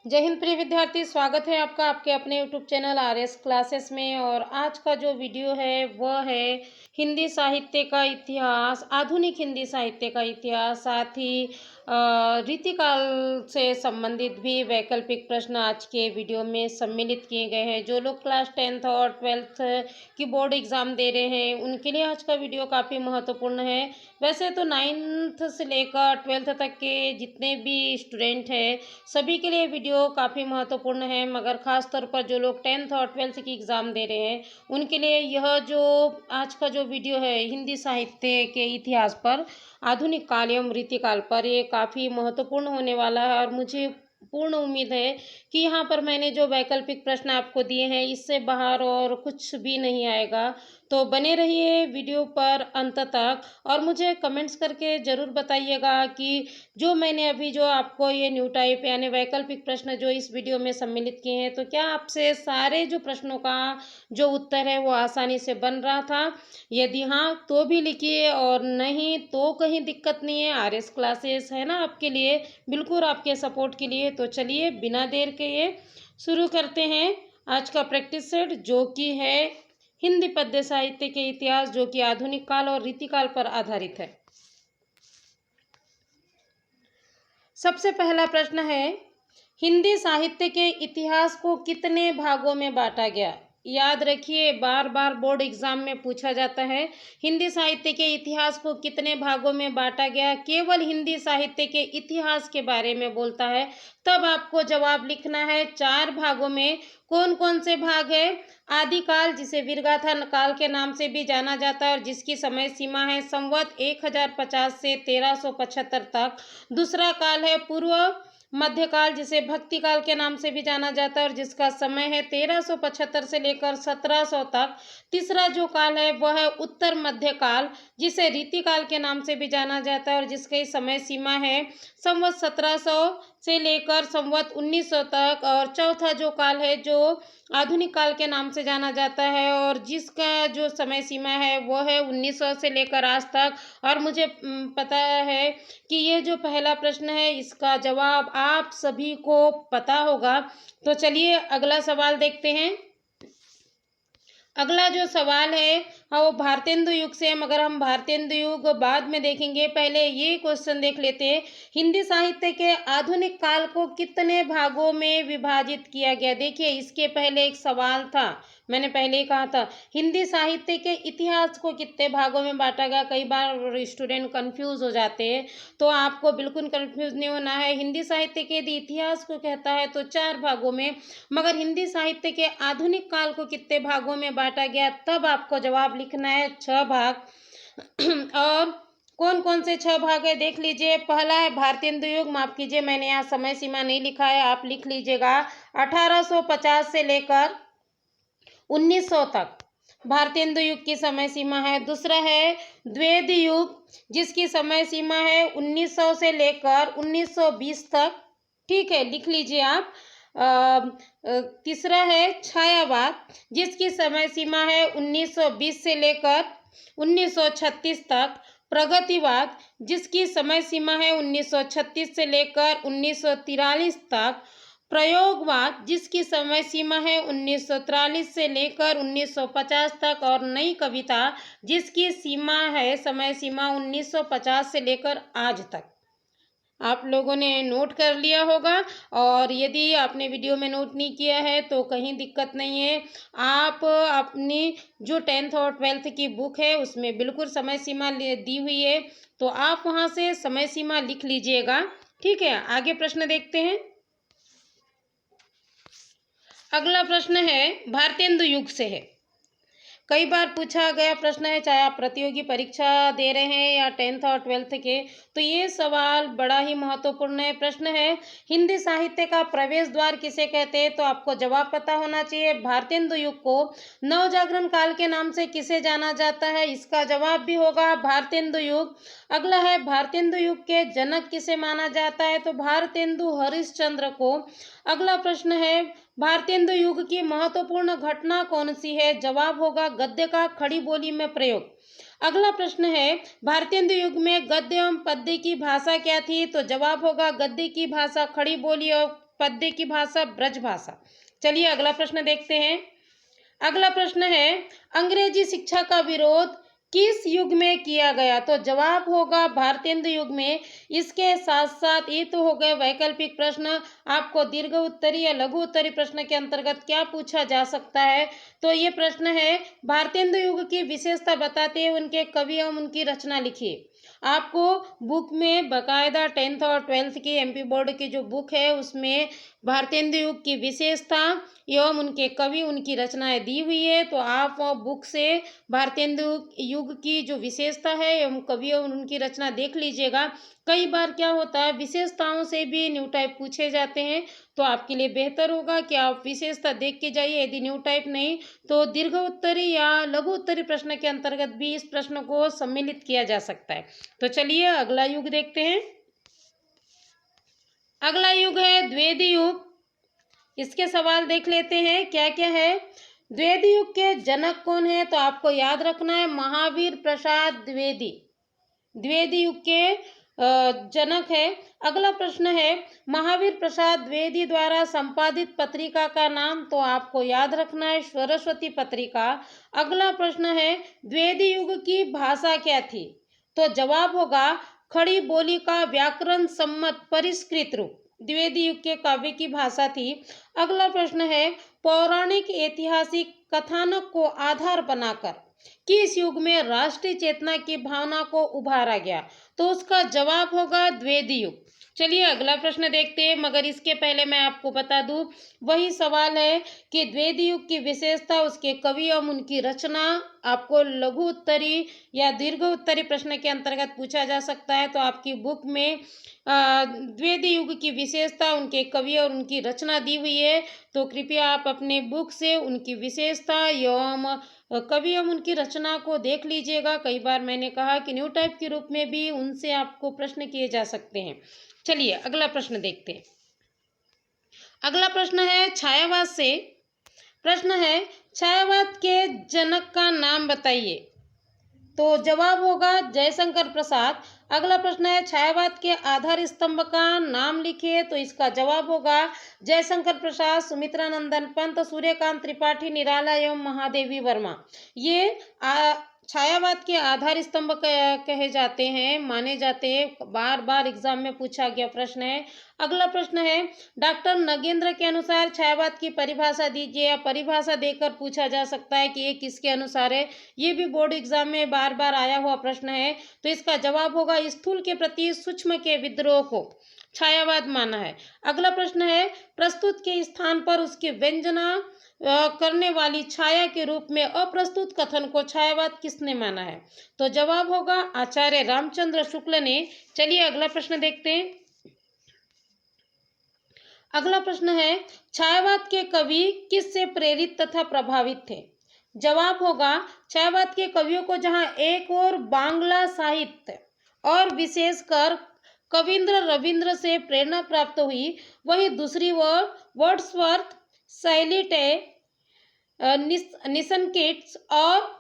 जय हिंद प्रिय विद्यार्थी, स्वागत है आपका आपके अपने यूट्यूब चैनल आरएस क्लासेस में। और आज का जो वीडियो है वह है हिंदी साहित्य का इतिहास, आधुनिक हिंदी साहित्य का इतिहास, साथ ही रीतिकाल से संबंधित भी वैकल्पिक प्रश्न आज के वीडियो में सम्मिलित किए गए हैं। जो लोग क्लास 10th और 12th की बोर्ड एग्ज़ाम दे रहे हैं उनके लिए आज का वीडियो काफ़ी महत्वपूर्ण है। वैसे तो 9th से लेकर 12th तक के जितने भी स्टूडेंट हैं सभी के लिए वीडियो काफ़ी महत्वपूर्ण है, मगर ख़ास तौर पर जो लोग 10th और 12th की एग्ज़ाम दे रहे हैं उनके लिए यह जो आज का जो वीडियो है हिंदी साहित्य के इतिहास पर, आधुनिक काल एवं रीतिकाल पर, ये काफ़ी महत्वपूर्ण होने वाला है। और मुझे पूर्ण उम्मीद है कि यहाँ पर मैंने जो वैकल्पिक प्रश्न आपको दिए हैं इससे बाहर और कुछ भी नहीं आएगा। तो बने रहिए वीडियो पर अंत तक और मुझे कमेंट्स करके ज़रूर बताइएगा कि जो मैंने अभी जो आपको ये न्यू टाइप यानी वैकल्पिक प्रश्न जो इस वीडियो में सम्मिलित किए हैं, तो क्या आपसे सारे जो प्रश्नों का जो उत्तर है वो आसानी से बन रहा था। यदि हाँ तो भी लिखिए, और नहीं तो कहीं दिक्कत नहीं है, आरएस क्लासेस है ना आपके लिए, बिल्कुल आपके सपोर्ट के लिए। तो चलिए बिना देर के ये शुरू करते हैं आज का प्रैक्टिस सेट, जो कि है हिंदी पद्य साहित्य के इतिहास, जो कि आधुनिक काल और रीतिकाल पर आधारित है। सबसे पहला प्रश्न है, हिंदी साहित्य के इतिहास को कितने भागों में बांटा गया। याद रखिए, बार बार बोर्ड एग्जाम में पूछा जाता है हिंदी साहित्य के इतिहास को कितने भागों में बांटा गया। केवल हिंदी साहित्य के इतिहास के बारे में बोलता है तब आपको जवाब लिखना है 4 भागों में। कौन कौन से भाग है? आदिकाल, जिसे वीरगाथा काल के नाम से भी जाना जाता है और जिसकी समय सीमा है संवत 1050 से 1375 तक। दूसरा काल है पूर्व मध्यकाल, जिसे भक्ति काल के नाम से भी जाना जाता है और जिसका समय है 1375 से लेकर 1700 तक। तीसरा जो काल है वह है उत्तर मध्यकाल, जिसे रीतिकाल के नाम से भी जाना जाता है और जिसकी समय सीमा है संवत 1700 से लेकर संवत 1900 तक। और चौथा जो काल है जो आधुनिक काल के नाम से जाना जाता है और जिसका जो समय सीमा है वो है 1900 से लेकर आज तक। और मुझे पता है कि ये जो पहला प्रश्न है इसका जवाब आप सभी को पता होगा। तो चलिए अगला सवाल देखते हैं। अगला जो सवाल है हाँ वो भारतेंदु युग से है, मगर हम भारतेंदु युग बाद में देखेंगे। पहले ये क्वेश्चन देख लेते हैं, हिंदी साहित्य के आधुनिक काल को कितने भागों में विभाजित किया गया। देखिए इसके पहले एक सवाल था, मैंने पहले ही कहा था हिंदी साहित्य के इतिहास को कितने भागों में बांटा गया। कई बार स्टूडेंट कंफ्यूज हो जाते हैं, तो आपको बिल्कुल कंफ्यूज नहीं होना है। हिंदी साहित्य के यदि इतिहास को कहता है तो 4 भागों में, मगर हिंदी साहित्य के आधुनिक काल को कितने भागों में बांटा गया तब आपको जवाब लिखना है 6 भाग। और कौन कौन से 6 भाग है देख लीजिए। पहला है भारतेंदु युग, माफ कीजिए मैंने यहाँ समय सीमा नहीं लिखा है, आप लिख लीजिएगा 1850 से लेकर 1900 तक भारतेंदु युग की समय सीमा है। दूसरा है द्वैध युग, जिसकी समय सीमा है 1900 से लेकर 1920 तक। ठीक है, लिख लीजिए आप। तीसरा है छायावाद, जिसकी समय सीमा है 1920 से लेकर 1936 तक। प्रगतिवाद, जिसकी समय सीमा है 1936 से लेकर 1943 तक। प्रयोगवाद, जिसकी समय सीमा है 1943 से लेकर 1950 तक। और नई कविता, जिसकी सीमा है समय सीमा 1950 से लेकर आज तक। आप लोगों ने नोट कर लिया होगा, और यदि आपने वीडियो में नोट नहीं किया है तो कहीं दिक्कत नहीं है। आप अपनी जो 10th और 12th की बुक है उसमें बिल्कुल समय सीमा दी हुई है, तो आप वहां से समय सीमा लिख लीजिएगा। ठीक है, आगे प्रश्न देखते हैं। अगला प्रश्न है भारतेंदु युग से है। कई बार पूछा गया प्रश्न है, चाहे आप प्रतियोगी परीक्षा दे रहे हैं या 10th और 12th के, तो ये सवाल बड़ा ही महत्वपूर्ण है। प्रश्न है हिंदी साहित्य का प्रवेश द्वार किसे कहते हैं, तो आपको जवाब पता होना चाहिए। भारतेंदु युग को नवजागरण काल के नाम से किसे जाना जाता है, इसका जवाब भी होगा भारतेंदु युग। अगला है भारतेंदु युग के जनक किसे माना जाता है, तो भारतेंदु हरिश्चंद्र को। अगला प्रश्न है भारतेंदु युग की महत्वपूर्ण घटना कौन सी है, जवाब होगा गद्य का खड़ी बोली में प्रयोग। अगला प्रश्न है भारतेंदु युग में गद्य एवं पद्य की भाषा क्या थी, तो जवाब होगा गद्य की भाषा खड़ी बोली और पद्य की भाषा, ब्रज भाषा। चलिए अगला प्रश्न देखते हैं। अगला प्रश्न है, अंग्रेजी शिक्षा का विरोध किस युग में किया गया? तो जवाब होगा भारतेंदु युग में। इसके साथ साथ ये तो हो गए वैकल्पिक प्रश्न। आपको दीर्घ उत्तरी या लघु उत्तरी प्रश्न के अंतर्गत क्या पूछा जा सकता है? तो ये प्रश्न है, भारतेंदु युग की विशेषता बताते हुए उनके कवि एवं उनकी रचना लिखिए। आपको बुक में बकायदा 10th और 12th की एमपी बोर्ड की जो बुक है उसमें भारतेंदु युग की विशेषता एवं उनके कवि, उनकी रचनाएं दी हुई है। तो आप बुक से भारतेंदु युग की जो विशेषता है एवं कवि एवं उनकी रचना देख लीजिएगा। कई बार क्या होता है, विशेषताओं से भी न्यू टाइप पूछे जाते हैं, तो आपके लिए बेहतर होगा कि आप विशेषता देख के जाइए। यदि न्यू टाइप नहीं तो दीर्घ उत्तरी या लघु उत्तरी प्रश्न के अंतर्गत भी इस प्रश्न को सम्मिलित किया जा सकता है। तो चलिए अगला युग देखते हैं। अगला युग है द्विवेदी युग। इसके सवाल देख लेते हैं क्या क्या है। द्विवेदी युग के जनक कौन है? तो आपको याद रखना है महावीर प्रसाद द्विवेदी द्विवेदी युग के जनक है। अगला प्रश्न है, महावीर प्रसाद द्विवेदी द्वारा संपादित पत्रिका का नाम? तो आपको याद रखना है सरस्वती पत्रिका। अगला प्रश्न है, द्विवेदी युग की भाषा क्या थी? तो जवाब होगा खड़ी बोली का व्याकरण सम्मत परिष्कृत रूप द्विवेदी युग के काव्य की भाषा थी। अगला प्रश्न है, पौराणिक ऐतिहासिक कथानक को आधार बनाकर किस युग में राष्ट्रीय चेतना की भावना को उभारा गया? तो उसका जवाब होगा द्विवेदी युग। चलिए अगला प्रश्न देखते हैं, मगर इसके पहले मैं आपको बता दूं, वही सवाल है कि द्विवेदी युग की विशेषता, उसके कवि एवं उनकी रचना आपको लघु उत्तरी या दीर्घ उत्तरी प्रश्न के अंतर्गत पूछा जा सकता है। तो आपकी बुक में द्विवेदी युग की विशेषता, उनके कवि और उनकी रचना दी हुई है। तो कृपया आप अपने बुक से उनकी विशेषता एवं कवि एवं उनकी रचना को देख लीजिएगा। कई बार मैंने कहा कि न्यू टाइप के रूप में भी उनसे आपको प्रश्न किए जा सकते हैं। चलिए अगला प्रश्न देखते हैं। अगला प्रश्न है छायावाद से। प्रश्न है, छायावाद के जनक का नाम बताइए। तो जवाब होगा जयशंकर प्रसाद। अगला प्रश्न है, छायावाद के आधार स्तंभ का नाम लिखिए। तो इसका जवाब होगा जयशंकर प्रसाद, सुमित्रानंदन पंत, सूर्यकांत त्रिपाठी निराला एवं महादेवी वर्मा। ये छायावाद के आधार स्तंभ कहे जाते हैं, माने जाते हैं। बार बार एग्जाम में पूछा गया प्रश्न है। अगला प्रश्न है, डॉक्टर नगेंद्र के अनुसार छायावाद की परिभाषा दीजिए, या परिभाषा देकर पूछा जा सकता है कि ये किसके अनुसार है। ये भी बोर्ड एग्जाम में बार बार आया हुआ प्रश्न है। तो इसका जवाब होगा स्थूल के प्रति सूक्ष्म के विद्रोह को छायावाद माना है। अगला प्रश्न है, प्रस्तुत के स्थान पर उसकी व्यंजना करने वाली छाया के रूप में अप्रस्तुत कथन को छायावाद किसने माना है? तो जवाब होगा आचार्य रामचंद्र शुक्ल ने। चलिए अगला प्रश्न देखते हैं। अगला प्रश्न है, छायावाद के कवि किससे प्रेरित तथा प्रभावित थे? जवाब होगा छायावाद के कवियों को जहां एक और बांग्ला साहित्य और विशेषकर कविंद्र रविंद्र से प्रेरणा प्राप्त हुई, वहीं दूसरी ओर वर्ड्सवर्थ, शैलीटे, निसनकेट्स और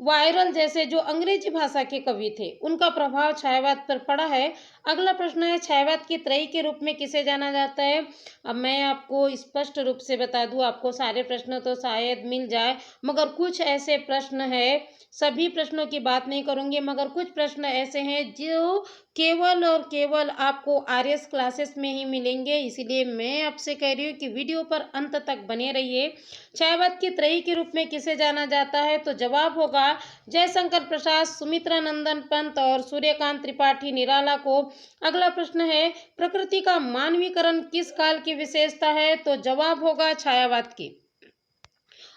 वायरल जैसे जो अंग्रेजी भाषा के कवि थे, उनका प्रभाव छायावाद पर पड़ा है। अगला प्रश्न है, छायावाद की त्रयी के रूप में किसे जाना जाता है? अब मैं आपको स्पष्ट रूप से बता दूं, आपको सारे प्रश्न तो शायद मिल जाए, मगर कुछ ऐसे प्रश्न है, सभी प्रश्नों की बात नहीं करूंगी, मगर कुछ प्रश्न ऐसे हैं जो केवल और केवल आपको आरएस क्लासेस में ही मिलेंगे। इसीलिए मैं आपसे कह रही हूँ कि वीडियो पर अंत तक बने रहिए। छायावाद की त्रयी के रूप में किसे जाना जाता है? तो जवाब होगा जयशंकर प्रसाद, सुमित्रानंदन पंत और सूर्यकांत त्रिपाठी निराला को। अगला प्रश्न है, प्रकृति का मानवीकरण किस काल की विशेषता है? तो जवाब होगा छायावाद की।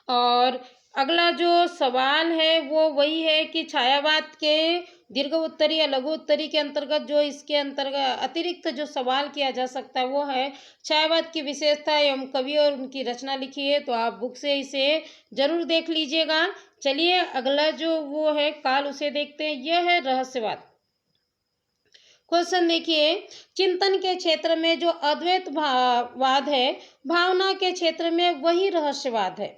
और अगला जो सवाल है वो वही है कि छायावाद के दीर्घ उत्तरी या लघु उत्तरी के अंतर्गत जो इसके अंतर्गत अतिरिक्त जो सवाल किया जा सकता है वो है छायावाद की विशेषता एवं कवि और उनकी रचना लिखी है। तो आप बुक से इसे जरूर देख लीजिएगा। चलिए अगला जो वो है काल उसे देखते हैं। यह है रहस्यवाद। क्वेश्चन देखिए, चिंतन के क्षेत्र में जो अद्वैत वाद है, भावना के क्षेत्र में वही रहस्यवाद है।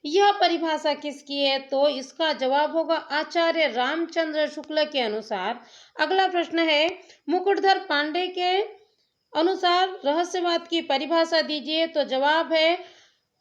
यह परिभाषा किसकी है? तो इसका जवाब होगा आचार्य रामचंद्र शुक्ल के अनुसार। अगला प्रश्न है, मुकुटधर पांडे के अनुसार रहस्यवाद की परिभाषा दीजिए। तो जवाब है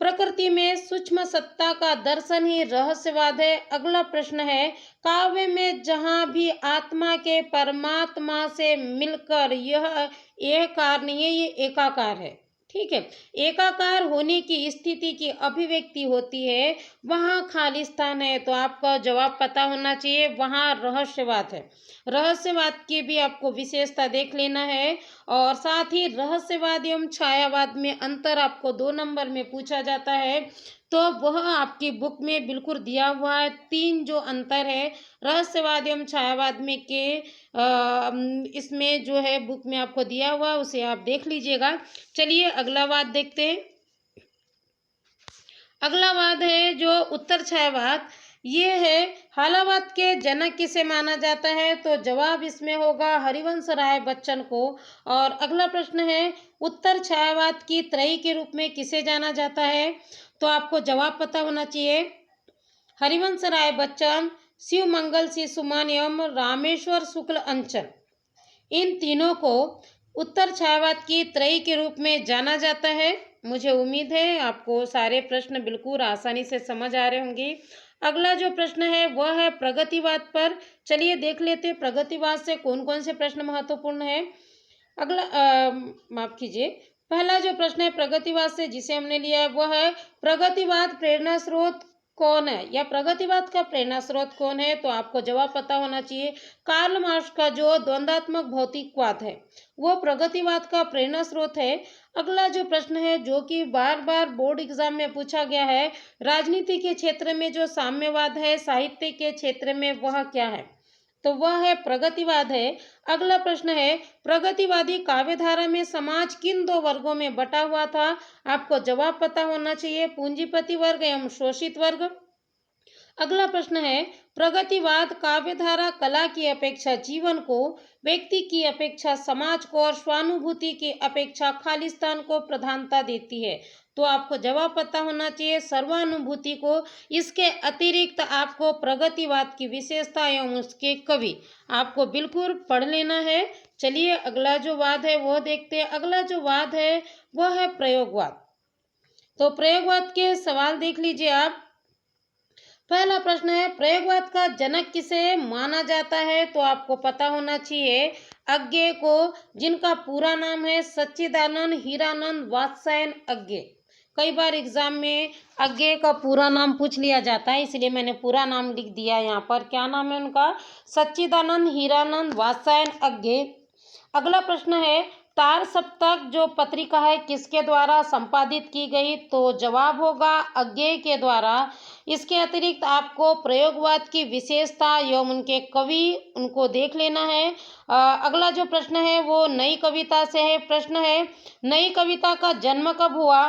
प्रकृति में सूक्ष्म सत्ता का दर्शन ही रहस्यवाद है। अगला प्रश्न है काव्य में जहाँ भी आत्मा के परमात्मा से मिलकर यह एकार नहीं है, ये एकाकार है। ठीक है, एकाकार होने की स्थिति की अभिव्यक्ति होती है, वहाँ खालिस्तान है। तो आपका जवाब पता होना चाहिए, वहाँ रहस्यवाद है। रहस्यवाद की भी आपको विशेषता देख लेना है। और साथ ही रहस्यवाद एवं छायावाद में अंतर आपको 2 नंबर में पूछा जाता है, तो वह आपकी बुक में बिल्कुल दिया हुआ है। 3 जो अंतर है रहस्यवाद एवं छायावाद में के इसमें जो है बुक में आपको दिया हुआ है, उसे आप देख लीजिएगा। चलिए अगला वाद देखते हैं। अगला वाद है जो उत्तर छायावाद, ये है हालावाद के जनक किसे माना जाता है। तो जवाब इसमें होगा हरिवंश राय बच्चन को। और अगला प्रश्न है उत्तर छायावाद की त्रयी के रूप में किसे जाना जाता है। तो आपको जवाब पता होना चाहिए, हरिवंश राय बच्चन, शिव मंगल सिंह सुमन एवं रामेश्वर शुक्ल अंचल, इन तीनों को उत्तर छायावाद की त्रयी के रूप में जाना जाता है। मुझे उम्मीद है आपको सारे प्रश्न बिल्कुल आसानी से समझ आ रहे होंगे। अगला जो प्रश्न है वह है प्रगतिवाद पर। चलिए देख लेते हैं प्रगतिवाद से कौन कौन से प्रश्न महत्वपूर्ण है। अगला माफ कीजिए, पहला जो प्रश्न है प्रगतिवाद से जिसे हमने लिया है वह है प्रगतिवाद प्रेरणा स्रोत कौन है, या प्रगतिवाद का प्रेरणा स्रोत कौन है। तो आपको जवाब पता होना चाहिए, कार्ल मार्क्स का जो द्वंदात्मक भौतिकवाद है वो प्रगतिवाद का प्रेरणा स्रोत है। अगला जो प्रश्न है जो कि बार बार बोर्ड एग्जाम में पूछा गया है, राजनीति के क्षेत्र में जो साम्यवाद है साहित्य के क्षेत्र में वह क्या है। तो वह है प्रगतिवाद है। अगला प्रश्न है प्रगतिवादी काव्यधारा में समाज किन 2 वर्गों में बटा हुआ था। आपको जवाब पता होना चाहिए, पूंजीपति वर्ग एवं शोषित वर्ग। अगला प्रश्न है प्रगतिवाद काव्यधारा कला की अपेक्षा जीवन को, व्यक्ति की अपेक्षा समाज को और स्वानुभूति की अपेक्षा खालिस्तान को प्रधानता देती है। तो आपको जवाब पता होना चाहिए सर्वानुभूति को। इसके अतिरिक्त आपको प्रगतिवाद की विशेषता एवं उसके कवि आपको बिल्कुल पढ़ लेना है। चलिए अगला जो वाद है वो देखते हैं। अगला जो वाद है वह है प्रयोगवाद। तो प्रयोगवाद के सवाल देख लीजिए आप। पहला प्रश्न है प्रयोगवाद का जनक किसे माना जाता है। तो आपको पता होना चाहिए अज्ञेय को, जिनका पूरा नाम है सच्चिदानंद हीरानंद वात्स्यायन अज्ञेय। कई बार एग्जाम में अज्ञेय का पूरा नाम पूछ लिया जाता है, इसलिए मैंने पूरा नाम लिख दिया यहाँ पर। क्या नाम है उनका, सच्चिदानंद हीरानंद वात्स्यायन अज्ञेय। अगला प्रश्न है तार सप्तक जो पत्रिका है किसके द्वारा संपादित की गई। तो जवाब होगा अज्ञेय के द्वारा। इसके अतिरिक्त आपको प्रयोगवाद की विशेषता एवं उनके कवि उनको देख लेना है। अगला जो प्रश्न है वो नई कविता से है। प्रश्न है नई कविता का जन्म कब हुआ।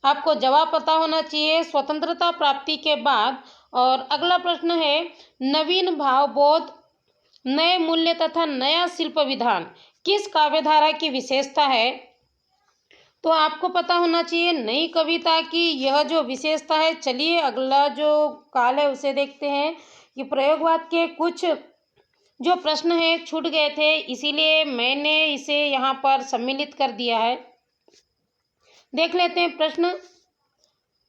आपको जवाब पता होना चाहिए स्वतंत्रता प्राप्ति के बाद। और अगला प्रश्न है नवीन भावबोध, नए मूल्य तथा नया शिल्प विधान किस काव्यधारा की विशेषता है। तो आपको पता होना चाहिए नई कविता की यह जो विशेषता है। चलिए अगला जो काल है उसे देखते हैं कि प्रयोगवाद के कुछ जो प्रश्न है छूट गए थे, इसीलिए मैंने इसे यहाँ पर सम्मिलित कर दिया है। देख लेते हैं प्रश्न।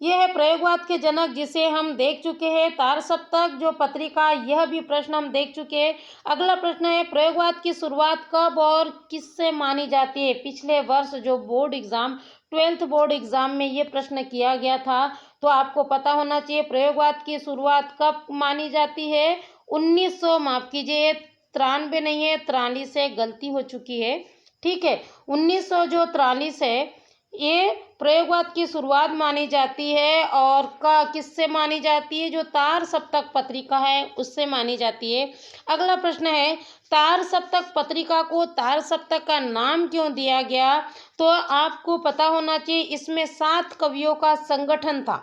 यह है प्रयोगवाद के जनक जिसे हम देख चुके हैं, तार सप्तक जो पत्रिका, यह भी प्रश्न हम देख चुके हैं। अगला प्रश्न है प्रयोगवाद की शुरुआत कब और किससे मानी जाती है। पिछले वर्ष जो board exam 12th board exam में ये प्रश्न किया गया था, तो आपको पता होना चाहिए प्रयोगवाद की शुरुआत कब मानी जाती है। 1900 माफ कीजिए 93 नहीं है, 43 से गलती हो चुकी है। ठीक है, 1943 है, ये प्रयोगवाद की शुरुआत मानी जाती है। और किससे मानी जाती है, जो तार सप्तक पत्रिका है उससे मानी जाती है। अगला प्रश्न है तार सप्तक पत्रिका को तार सप्तक का नाम क्यों दिया गया। तो आपको पता होना चाहिए इसमें 7 कवियों का संगठन था,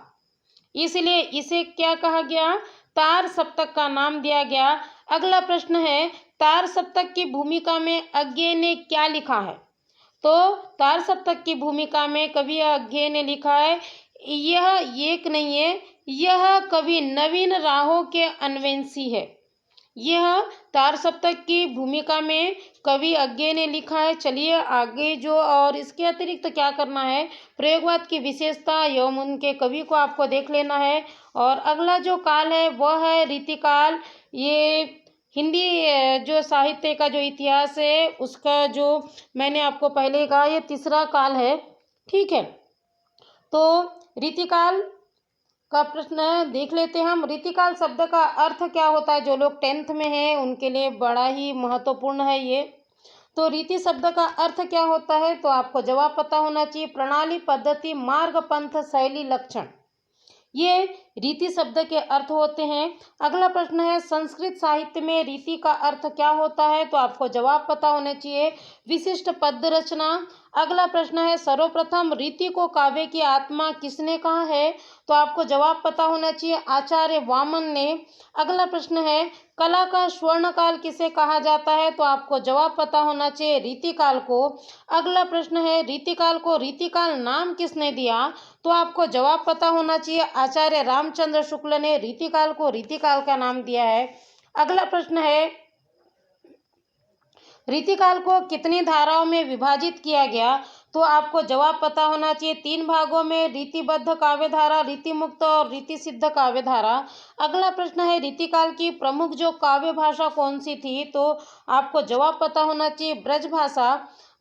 इसलिए इसे क्या कहा गया, तार सप्तक का नाम दिया गया। अगला प्रश्न है तार सप्तक की भूमिका में अज्ञेय ने क्या लिखा है। तो तार सप्तक की भूमिका में कवि अज्ञेय ने लिखा है, यह एक नहीं है, यह कवि नवीन राहों के अन्वेषी है। यह तार सप्तक की भूमिका में कवि अज्ञे ने लिखा है। चलिए आगे जो, और इसके अतिरिक्त तो क्या करना है, प्रयोगवाद की विशेषता एवं उनके कवि को आपको देख लेना है। और अगला जो काल है वह है रीतिकाल। ये हिंदी जो साहित्य का जो इतिहास है उसका जो मैंने आपको पहले ही कहा, ये तीसरा काल है। ठीक है, तो रीतिकाल का प्रश्न देख लेते हैं हम। रीतिकाल शब्द का अर्थ क्या होता है, जो लोग 10th में हैं उनके लिए बड़ा ही महत्वपूर्ण है ये। तो रीति शब्द का अर्थ क्या होता है, तो आपको जवाब पता होना चाहिए। प्रणाली, पद्धति, मार्ग, पंथ, शैली, लक्षण, ये रीति शब्द के अर्थ होते हैं। अगला प्रश्न है, संस्कृत साहित्य में रीति का अर्थ क्या होता है, तो आपको जवाब पता होने चाहिए। विशिष्ट पद्य रचना। अगला प्रश्न है, सर्वप्रथम रीति को काव्य की आत्मा किसने कहा है, तो आपको जवाब पता होना चाहिए, आचार्य वामन ने। अगला प्रश्न है, कला का स्वर्णकाल किसे कहा जाता है, तो आपको जवाब पता होना चाहिए, रीतिकाल को। अगला प्रश्न है, रीतिकाल को रीतिकाल नाम किसने दिया, तो आपको जवाब पता होना चाहिए, आचार्य रामचंद्र शुक्ल ने रीतिकाल को रीतिकाल का नाम दिया है। अगला प्रश्न है, रीतिकाल को कितनी धाराओं में विभाजित किया गया, तो आपको जवाब पता होना चाहिए, 3 भागों में, रीतिबद्ध काव्य धारा, रीतिमुक्त और रीतिसिद्ध काव्य धारा। अगला प्रश्न है, रीतिकाल की प्रमुख जो काव्य भाषा कौन सी थी, तो आपको जवाब पता होना चाहिए, ब्रज भाषा।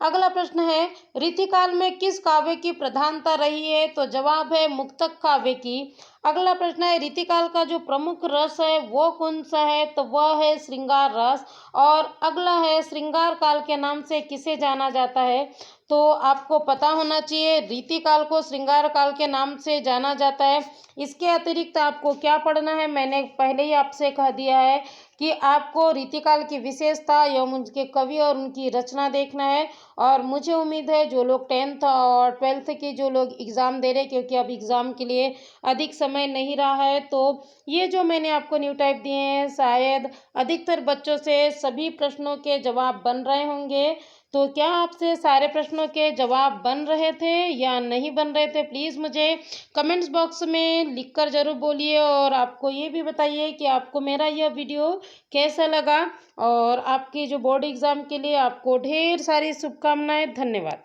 अगला प्रश्न है, रीतिकाल में किस काव्य की प्रधानता रही है, तो जवाब है मुक्तक काव्य की। अगला प्रश्न है, रीतिकाल का जो प्रमुख रस है वो कौन सा है, तो वह है श्रृंगार रस। और अगला है, श्रृंगार काल के नाम से किसे जाना जाता है, तो आपको पता होना चाहिए, रीतिकाल को श्रृंगार काल के नाम से जाना जाता है। इसके अतिरिक्त आपको क्या पढ़ना है, मैंने पहले ही आपसे कह दिया है कि आपको रीतिकाल की विशेषता एवं उनके कवि और उनकी रचना देखना है। और मुझे उम्मीद है जो लोग 10th और 12th के जो लोग एग्ज़ाम दे रहे हैं, क्योंकि अब एग्ज़ाम के लिए अधिक समय नहीं रहा है, तो ये जो मैंने आपको न्यू टाइप दिए हैं शायद अधिकतर बच्चों से सभी प्रश्नों के जवाब बन रहे होंगे। तो क्या आपसे सारे प्रश्नों के जवाब बन रहे थे या नहीं बन रहे थे, प्लीज़ मुझे कमेंट्स बॉक्स में लिखकर ज़रूर बोलिए। और आपको ये भी बताइए कि आपको मेरा यह वीडियो कैसा लगा। और आपकी जो बोर्ड एग्ज़ाम के लिए आपको ढेर सारी शुभकामनाएं। धन्यवाद।